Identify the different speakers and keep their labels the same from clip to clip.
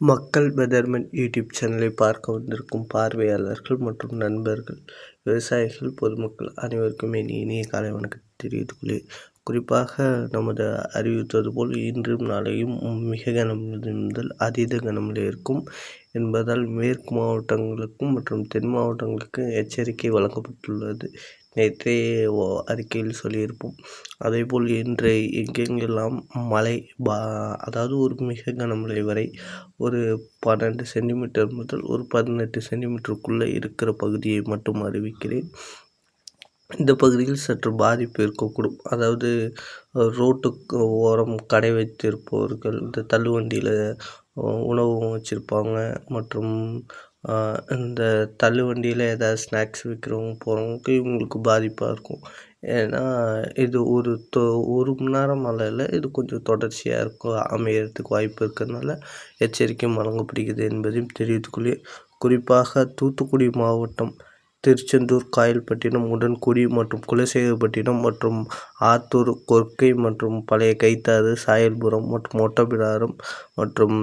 Speaker 1: மக்கள் weatherman YouTube சேனலை பார்க்க வந்திருக்கும் பார்வையாளர்கள் மற்றும் நண்பர்கள், விவசாயிகள், பொதுமக்கள் அனைவருக்கும் என் இனிய காலை வணக்கத்தை தெரிவித்துக் குறிப்பாக நமது அறிவித்தது போல் இன்றும் நாளையும் மிக கனமழை முதல் அதீத கனமழை இருக்கும் என்பதால் மேற்கு மாவட்டங்களுக்கும் மற்றும் தென் மாவட்டங்களுக்கும் எச்சரிக்கை வழங்கப்பட்டுள்ளது. நேற்றைய அறிக்கையில் சொல்லியிருப்போம். அதேபோல் இன்றை எங்கெங்கெல்லாம் மழை அதாவது ஒரு மிக கனமழை வரை ஒரு 12 சென்டிமீட்டர் முதல் ஒரு 18 சென்டிமீட்டருக்குள்ளே இருக்கிற பகுதியை மட்டும் அறிவிக்கிறேன். இந்த பகுதியில் சற்று பாதிப்பு இருக்கக்கூடும். அதாவது ரோட்டுக்கு ஓரம் கடை வைத்திருப்பவர்கள், இந்த தள்ளுவண்டியில் உணவு வச்சுருப்பாங்க மற்றும் இந்த தள்ளுவண்டியில் ஏதாவது ஸ்நாக்ஸ் விற்கிறவங்க போகிறவங்களுக்கு இவங்களுக்கு பாதிப்பாக இருக்கும். ஏன்னா இது ஒரு மணி நேரம் மழை இல்லை, இது கொஞ்சம் தொடர்ச்சியாக இருக்கும் அமையறதுக்கு வாய்ப்பு இருக்கிறதுனால எச்சரிக்கையும் வழங்கப்படுகிறது என்பதையும் தெரிவித்துக்கொள்ள. குறிப்பாக தூத்துக்குடி மாவட்டம் திருச்செந்தூர், காயல்பட்டினம், உடன்குடி மற்றும் குலசேகரப்பட்டினம் மற்றும் ஆத்தூர், கொர்க்கை மற்றும் பழைய கைத்தாறு, சாயல்புரம் மற்றும் ஒட்டப்பிடாரம் மற்றும்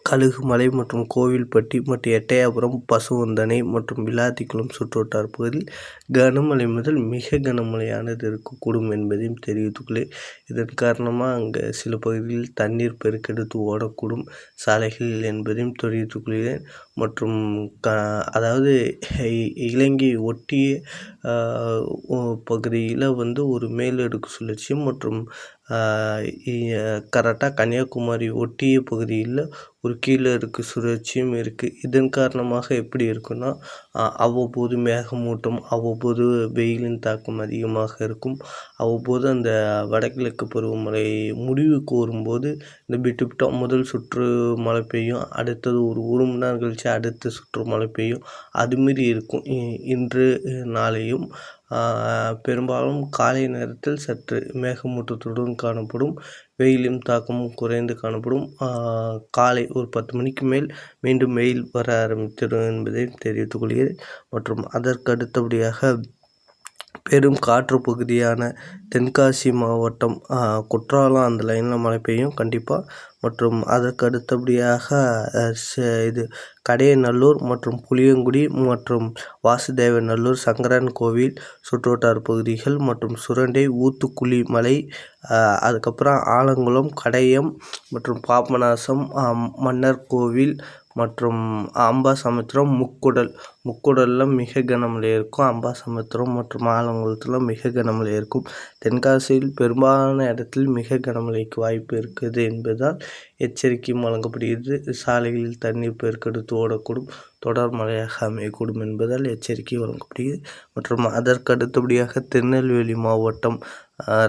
Speaker 1: கழுகுமலை மற்றும் கோவில்பட்டி மற்றும் எட்டயபுரம், பசுவந்தனை மற்றும் விளாத்திக்குளம் சுற்றுவட்டார பகுதியில் கனமழை முதல் மிக கனமழையானது இருக்கக்கூடும் என்பதையும் தெரிவித்துக்கொள்ள. இதன் காரணமாக அங்கே சில பகுதிகளில் தண்ணீர் பெருக்கெடுத்து ஓடக்கூடும் சாலைகள் என்பதையும் தெரிவித்துக்கொள்கிறேன். மற்றும் அதாவது இலங்கை ஒட்டிய பகுதியில் ஒரு மேலடுக்கு சுழற்சியும் மற்றும் கரெக்டாக கன்னியாகுமரி ஒட்டிய பகுதியில் ஒரு கீழடுக்கு சுழற்சியும் இருக்குது. இதன் காரணமாக எப்படி இருக்குன்னா, அவ்வப்போது மேகமூட்டம், அவ்வப்போது வெயிலின் தாக்கம் அதிகமாக இருக்கும். அவ்வப்போது அந்த வடகிழக்கு பருவமழை முடிவுக்கு வரும்போது இந்த விட்டு முதல் சுற்று மழை பெய்யும், அடுத்தது ஒரு மணி நேரம் கழிச்சு அடுத்த சுற்று மழை பெய்யும். அதுமாரி இருக்கும். இன்று நாளையும் பெரும்பாலும் காலை நேரத்தில் சற்று மேகமூட்டத்துடன் காணப்படும். வெயிலின் தாக்கமும் குறைந்து காணப்படும். காலை ஒரு 10 மணிக்கு மேல் மீண்டும் வெயில் வர ஆரம்பித்திடும் என்பதை தெரிவித்துக் கொள்கிறேன். மற்றும் அதற்கு அடுத்தபடியாக பெரும் காற்று பகுதியான தென்காசி மாவட்டம் குற்றாலம் அந்த லைனில் மழை பெய்யும் கண்டிப்பாக. மற்றும் அதற்கு அடுத்தபடியாக இது கடையநல்லூர் மற்றும் புளியங்குடி மற்றும் வாசுதேவநல்லூர், சங்கரன் கோவில் சுற்றுவட்டார பகுதிகள் மற்றும் சுரண்டை, ஊத்துக்குளி மலை, அதுக்கப்புறம் ஆலங்குளம், கடையம் மற்றும் பாபநாசம், மன்னர் கோவில் மற்றும் அம்பாசமுத்திரம், முக்குடலில் மிக கனமழை இருக்கும். அம்பாசமுத்திரம் மற்றும் ஆலங்குளத்தில் மிக கனமழை இருக்கும். தென்காசியில் பெரும்பாலான இடத்தில் மிக கனமழைக்கு வாய்ப்பு இருக்குது என்பதால் எச்சரிக்கையும் வழங்கப்படுகிறது. சாலைகளில் தண்ணீர் பெருக்கெடுத்து ஓடக்கூடும், தொடர் மழையாக அமையக்கூடும் என்பதால் எச்சரிக்கை வழங்கப்படுகிறது. மற்றும் அதற்கு அடுத்தபடியாக திருநெல்வேலி மாவட்டம்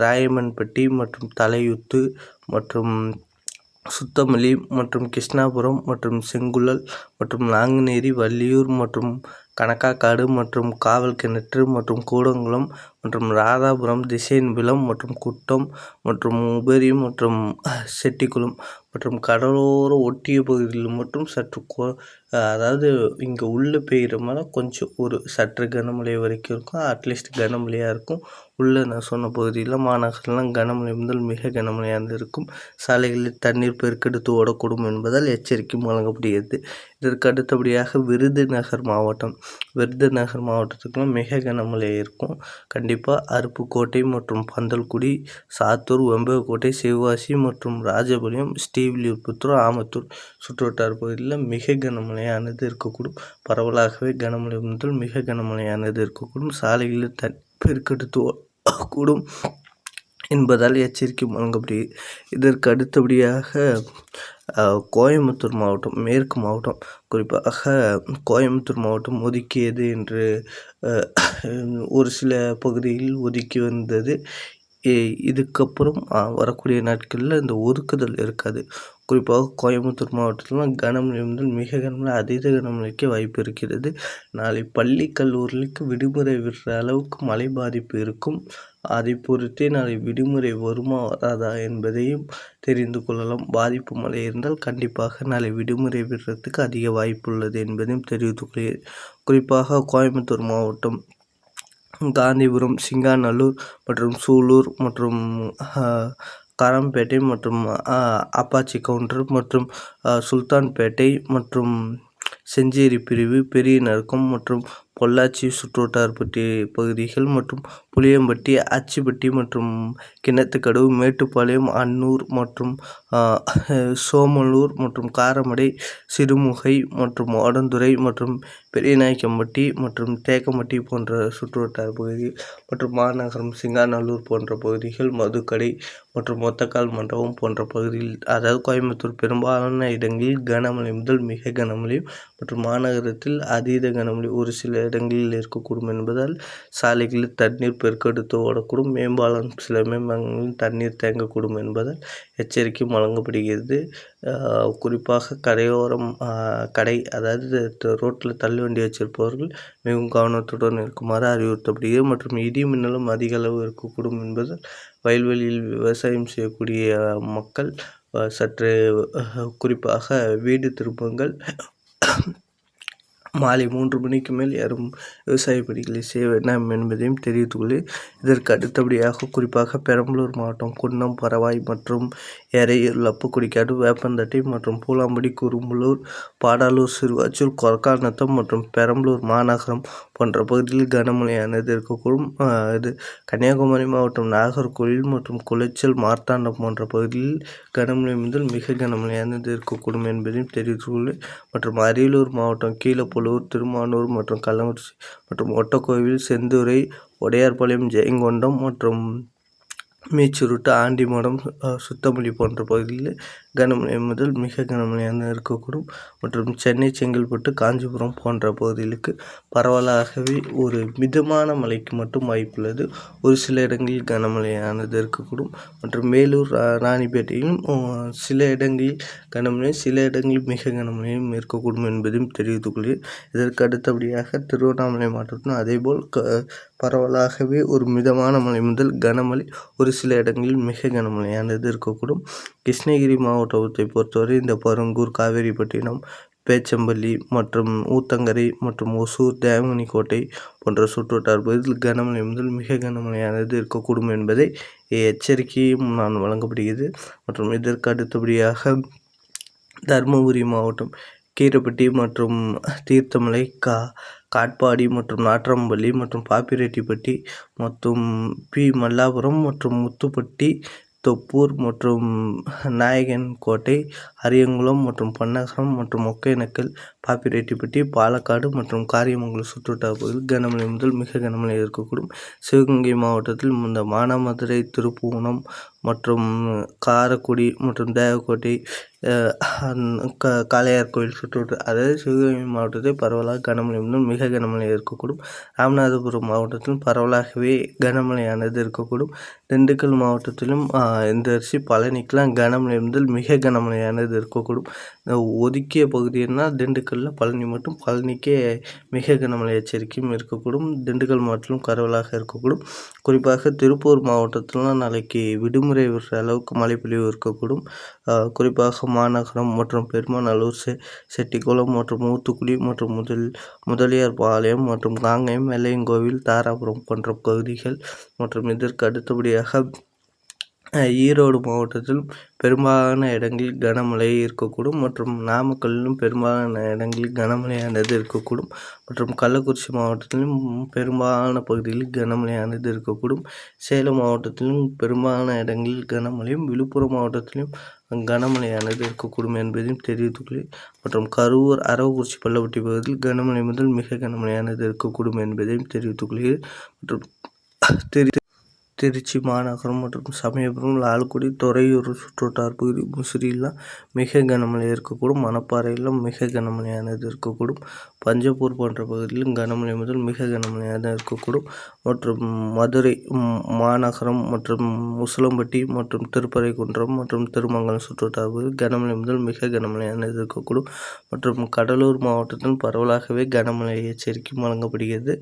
Speaker 1: ராயமன்பட்டி மற்றும் தலையுத்து மற்றும் சுத்தமல்லி மற்றும் கிருஷ்ணாபுரம் மற்றும் செங்குழல் மற்றும் நாங்குநேரி, வள்ளியூர் மற்றும் கணக்காக்காடு மற்றும் காவல் கிணற்று மற்றும் கூடங்குளம் மற்றும் ராதாபுரம், திசையன்பிலம் மற்றும் குட்டம் மற்றும் உபரி மற்றும் செட்டிக்குளம் மற்றும் கடலோர ஒட்டிய பகுதிகளில் மட்டும் சற்று அதாவது இங்கே உள்ளே பெய்கிற மழை கொஞ்சம் ஒரு சற்று கனமழை வரைக்கும் இருக்கும். அட்லீஸ்ட் கனமழையாக இருக்கும். உள்ளே நான் சொன்ன பகுதியில் மாநகரெலாம் கனமழை முதல் மிக கனமழையாக இருக்கும். சாலைகளில் தண்ணீர் பெருக்கெடுத்து ஓடக்கூடும் என்பதால் எச்சரிக்கையும் வழங்கப்படுகிறது. இதற்கு அடுத்தபடியாக விருதுநகர் மாவட்டத்துக்குலாம் மிக கனமழை இருக்கும் கண்டிப்பாக. அருப்புக்கோட்டை மற்றும் பந்தல்குடி, சாத்தூர், வெம்பகோட்டை, சிவகாசி மற்றும் ராஜபாளையம், ஸ்ரீவில்லிபுத்தூர், ஆமத்தூர் சுற்றுவட்டார பகுதியில் மிக கனமழையானது இருக்கக்கூடும். பரவலாகவே கனமழை முதல் மிக கனமழையானது இருக்கக்கூடும். சாலைகளில் பெருக்கெடுத்து கூடும் என்பதால் எச்சரிக்கை வழங்கப்படுகிறது. இதற்கு அடுத்தபடியாக கோயம்புத்தூர் மாவட்டம், மேற்கு மாவட்டம், குறிப்பாக கோயம்புத்தூர் மாவட்டம் ஒதுக்கியது என்று ஒரு சில பகுதிகளில் ஒதுக்கி வந்தது. இதுக்கப்புறம் வரக்கூடிய நாட்களில் இந்த ஒதுக்குதல் இருக்காது. குறிப்பாக கோயம்புத்தூர் மாவட்டத்தில் கனமழை முதல் மிக கனமழை, அதீத கனமழைக்கு வாய்ப்பு இருக்கிறது. நாளை பள்ளி கல்லூரிகளுக்கு விடுமுறை விடுற அளவுக்கு மழை பாதிப்பு இருக்கும். அதை பொறுத்தே நாளை விடுமுறை வருமா வராதா என்பதையும் தெரிந்து கொள்ளலாம். பாதிப்பு மழை இருந்தால் கண்டிப்பாக நாளை விடுமுறை விடுறதுக்கு அதிக வாய்ப்பு உள்ளது என்பதையும் தெரிவித்துக் கொள்கிறேன். குறிப்பாக கோயம்புத்தூர் மாவட்டம் காந்திபுரம், சிங்காநல்லூர் மற்றும் சூலூர் மற்றும் காரம்பேட்டை மற்றும் அப்பாச்சி கவுண்டர் மற்றும் சுல்தான்பேட்டை மற்றும் செஞ்சேரி பிரிவு, பெரிய நறுக்கம் மற்றும் பொள்ளாச்சி சுற்றுவட்டார பகுதிகள் மற்றும் புளியம்பட்டி, அச்சிப்பட்டி மற்றும் கிணத்துக்கடவு, மேட்டுப்பாளையம், அன்னூர் மற்றும் சோமலூர் மற்றும் காரமடை, சிறுமுகை மற்றும் ஓடந்துறை மற்றும் பெரியநாயக்கம்பட்டி மற்றும் தேக்கம்பட்டி போன்ற சுற்றுவட்டார பகுதிகள் மற்றும் மாநகரம், சிங்காநல்லூர் போன்ற பகுதிகள், மதுக்கடை மற்றும் ஒத்தக்கால் மண்டபம் போன்ற பகுதிகள், அதாவது கோயம்புத்தூர் பெரும்பாலான இடங்களில் கனமழை முதல் மிக கனமழையும் மற்றும் மாநகரத்தில் அதீத கனமழை ஒரு சில இடங்களில் இருக்கக்கூடும் என்பதால் சாலைகளில் தண்ணீர் பெருக்கெடுத்து ஓடக்கூடும். மேம்பாலம் சில மேம்பாலங்களில் தண்ணீர் தேங்கக்கூடும் என்பதால் எச்சரிக்கையும் வழங்கப்படுகிறது. குறிப்பாக கரையோரம் அதாவது ரோட்டில் தள்ளுவண்டி வச்சிருப்பவர்கள் மிகவும் கவனத்துடன் இருக்குமாறு அறிவுறுத்தப்படுகிறது. மற்றும் இடி மின்னலும் அதிக அளவு இருக்கக்கூடும் என்பதால் வயல்வெளியில் விவசாயம் செய்யக்கூடிய மக்கள் சற்று குறிப்பாக வீடு திரும்புங்கள். மாலை 3 மணிக்கு மேல் யாரும் விவசாய பணிகளை செய்ய வேண்டாம் என்பதையும் தெரிவித்துள்ளேன். இதற்கு அடுத்தபடியாக குறிப்பாக பெரம்பலூர் மாவட்டம் குன்னம், பரவாய் மற்றும் எறையூர், லப்பக்குடிக்காடு, வேப்பந்தட்டை மற்றும் பூலாம்படி, குரும்பலூர், பாடாலூர், சிறுவாச்சூர், கொரக்காநத்தம் மற்றும் பெரம்பலூர் மாநகரம் போன்ற பகுதிகளில் கனமழையானது இருக்கக்கூடும். கன்னியாகுமரி மாவட்டம் நாகர்கோவில் மற்றும் குளச்சல், மார்த்தாண்டம் போன்ற பகுதிகளில் கனமழை முதல் மிக கனமழையானது இருக்கக்கூடும் என்பதையும் தெரிவித்துள்ளேன். மற்றும் அரியலூர் மாவட்டம் கீழப்பழுவூர், திருமானூர் மற்றும் கள்ளக்குறிச்சி மற்றும் ஒட்டக்கோவில், செந்துறை, உடையார்பாளையம், ஜெயங்கொண்டம் மற்றும் மீச்சுருட்டு, ஆண்டிமடம், சுத்தமல்லி போன்ற பகுதிகளில் கனமழை முதல் மிக கனமழையானது இருக்கக்கூடும். மற்றும் சென்னை, செங்கல்பட்டு, காஞ்சிபுரம் போன்ற பகுதிகளுக்கு பரவலாகவே ஒரு மிதமான மழைக்கு மட்டும் வாய்ப்புள்ளது. ஒரு சில இடங்களில் கனமழையானது இருக்கக்கூடும். மற்றும் மேலூர், ராணிப்பேட்டையிலும் சில இடங்களில் கனமழை, சில இடங்களில் மிக கனமழையும் இருக்கக்கூடும் என்பதையும் தெரிவித்துக் கொள்கிறேன். இதற்கு அடுத்தபடியாக திருவண்ணாமலை மாவட்டத்திலும் அதேபோல் பரவலாகவே ஒரு மிதமான மழை முதல் கனமழை, ஒரு சில இடங்களில் மிக கனமழையானது இருக்கக்கூடும். கிருஷ்ணகிரி மாவட்டத்தை பொறுத்தவரை இந்த பருங்கூர், காவேரிப்பட்டினம், பேச்சம்பள்ளி மற்றும் ஊத்தங்கரை மற்றும் ஒசூர், தேவகனிக்கோட்டை போன்ற சுற்றுவட்டார பகுதியில் கனமழை முதல் மிக கனமழையானது இருக்கக்கூடும் என்பதை எச்சரிக்கையும் நான் வழங்கப்படுகிறது. மற்றும் இதற்கு அடுத்தபடியாக தருமபுரி மாவட்டம் கீரப்பட்டி மற்றும் தீர்த்தமலை, காட்பாடி மற்றும் நாட்றம்பள்ளி மற்றும் பாப்பிரெட்டிப்பட்டி மற்றும் மல்லாபுரம் மற்றும் முத்துப்பட்டி, தொப்பூர் மற்றும் நாயக்கன்கோட்டை, அரியங்குளம் மற்றும் பன்னகரம் மற்றும் ஒகேனக்கல், பாப்பிரெட்டிப்பட்டி, பாலக்காடு மற்றும் காரியமங்கலம் சுற்றுவட்டார பகுதியில் கனமழை முதல் மிக கனமழை இருக்கக்கூடும். சிவகங்கை மாவட்டத்தில் இந்த மானாமதுரை, திருப்புவனம் மற்றும் காரைக்குடி மற்றும் தேவக்கோட்டை, காளையார்கோவில் சுற்றுவட்டார, அதாவது சிவகங்கை மாவட்டத்தில் பரவலாக கனமழை முதல் மிக கனமழை இருக்கக்கூடும். ராமநாதபுரம் மாவட்டத்திலும் பரவலாகவே கனமழையானது இருக்கக்கூடும். திண்டுக்கல் மாவட்டத்திலும் இந்த பழனிக்கெலாம் கனமழை முதல் மிக கனமழையானது இருக்கக்கூடும். ஒதுக்கிய பகுதினா திண்டுக்கல்லில் பழனி மட்டும், பழனிக்கே மிக கனமழை எச்சரிக்கையும் இருக்கக்கூடும். திண்டுக்கல் மாவட்டத்திலும் பரவலாக இருக்கக்கூடும். குறிப்பாக திருப்பூர் மாவட்டத்திலாம் நாளைக்கு விடுமுறை விடுற அளவுக்கு மழைப்பொழிவு இருக்கக்கூடும். குறிப்பாக மாநகரம் மற்றும் பெருமாநல்லூர், செட்டிக்குளம் மற்றும் ஊத்துக்குளி மற்றும் முதலியார்பாளையம் மற்றும் காங்கயம், வெள்ளையங்கோவில், தாராபுரம் போன்ற பகுதிகள் மற்றும் இதற்கு அடுத்தபடியாக ஈரோடு மாவட்டத்திலும் பெரும்பாலான இடங்களில் கனமழை இருக்கக்கூடும். மற்றும் நாமக்கல்லிலும் பெரும்பாலான இடங்களில் கனமழையானது இருக்கக்கூடும். மற்றும் கள்ளக்குறிச்சி மாவட்டத்திலும் பெரும்பாலான பகுதிகளில் கனமழையானது இருக்கக்கூடும். சேலம் மாவட்டத்திலும் பெரும்பாலான இடங்களில் கனமழையும், விழுப்புரம் மாவட்டத்திலும் கனமழையானது இருக்கக்கூடும் என்பதையும் தெரிவித்துள்ளேன். மற்றும் கரூர், அரவக்குறிச்சி, பள்ளப்பட்டி பகுதியில் கனமழை முதல் மிக கனமழையானது இருக்கக்கூடும் என்பதையும் தெரிவித்துக் கொள்கிறேன். மற்றும் திருச்சி மாநகரம் மற்றும் சமயபுரம், லால்குடி, துறையூர் சுற்றுவட்டார பகுதி, முசிறியெல்லாம் மிக கனமழை இருக்கக்கூடும். மணப்பாறையிலும் மிக கனமழையானது இருக்கக்கூடும். பஞ்சப்பூர் போன்ற பகுதியிலும் கனமழை முதல் மிக கனமழையானது இருக்கக்கூடும். மற்றும் மதுரை மாநகரம் மற்றும் முசலம்பட்டி மற்றும் திருப்பரைக்குன்றம் மற்றும் திருமங்கலம் சுற்றுவட்டார பகுதியில் கனமழை முதல் மிக கனமழையானது இருக்கக்கூடும். மற்றும் கடலூர் மாவட்டத்தில் பரவலாகவே கனமழை எச்சரிக்கையும் வழங்கப்படுகிறது.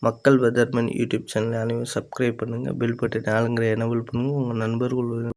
Speaker 1: மக்கள் வெதர்மேன் யூடியூப் சேனலை அனைவரும் சப்ஸ்கிரைப் பண்ணுங்கள். பெல் பட்டனை ஆளுங்கிற எனபிள் பண்ணுங்கள். உங்கள் நண்பர்கள்